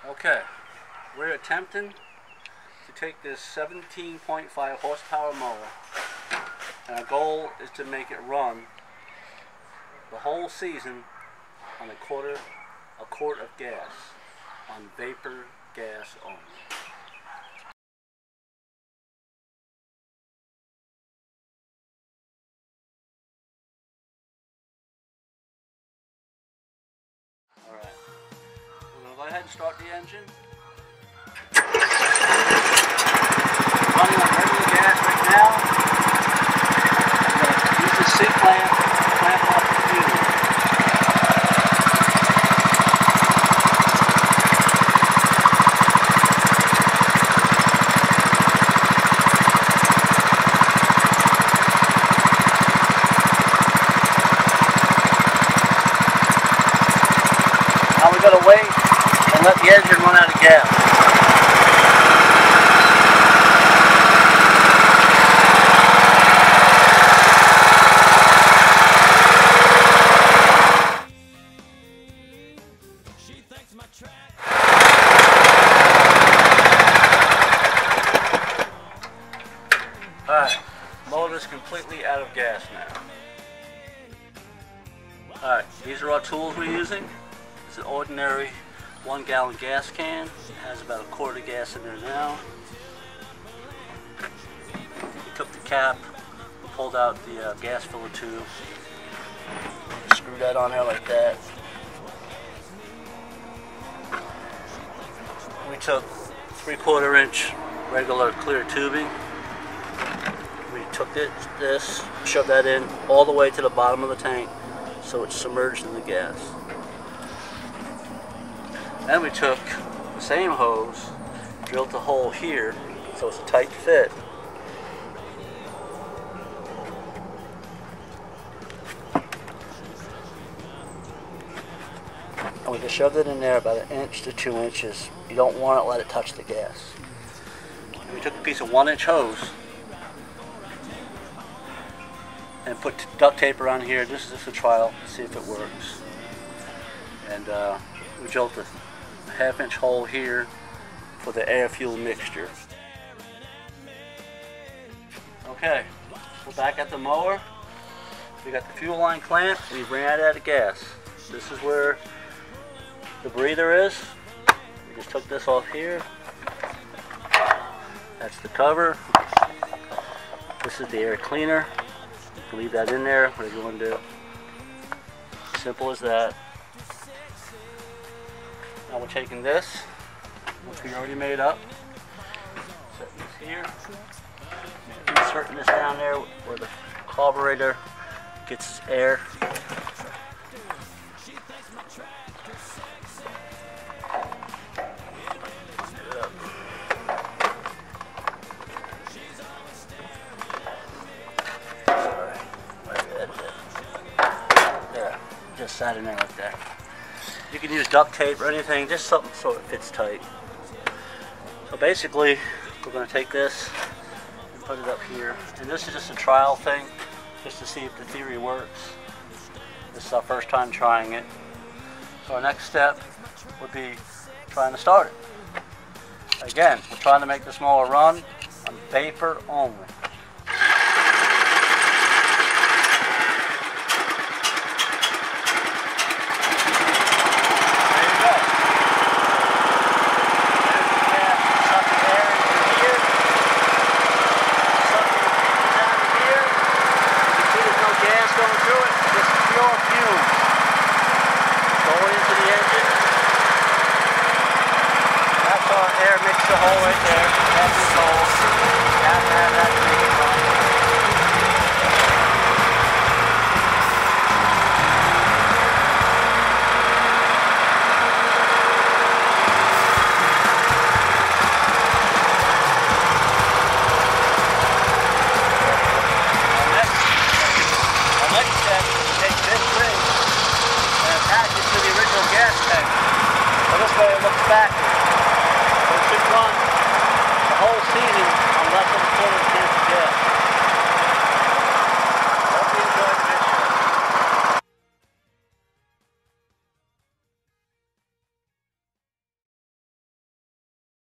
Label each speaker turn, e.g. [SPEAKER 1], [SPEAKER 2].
[SPEAKER 1] Okay, we're attempting to take this 17.5 horsepower mower, and our goal is to make it run the whole season on a quart of gas, on vapor gas only. Alright, we're going to go ahead and start the engine. Running on regular gas right now. I'm going to use the C-clamp to clamp off the fuse. Now we're going to wait and let the engine run out of gas. Alright, motor's completely out of gas now. Alright, these are our tools we're using. It's an ordinary 1 gallon gas can. It has about a quart of gas in there now. We took the cap, pulled out the gas filler tube, screw that on there like that. We took 3/4 inch regular clear tubing. We took this, shoved that in all the way to the bottom of the tank so it's submerged in the gas. Then we took the same hose, drilled the hole here so it's a tight fit. And we just shoved it in there about 1 inch to 2 inches. You don't want to let it touch the gas. And we took a piece of 1 inch hose and put duct tape around here. This is just a trial to see if it works. And we drilled a 1/2 inch hole here for the air fuel mixture. Okay, we're back at the mower. We got the fuel line clamped. We ran out of gas. This is where the breather is. We just took this off here. That's the cover. This is the air cleaner. You can leave that in there, whatever you want to do. Simple as that. Now we're taking this, which we already made up, setting this here, inserting this down there where the carburetor gets its air. There, just sat in there like that. You can use duct tape or anything, just something so it fits tight. So basically, we're going to take this and put it up here. And this is just a trial thing, just to see if the theory works. This is our first time trying it. So our next step would be trying to start it. Again, we're trying to make this mower run on vapor only. Air mixture hole right there. That's the hole. Got to have that to make it run. Our next step is to take this ring and attach it to the original gas tank. So this way it looks backwards.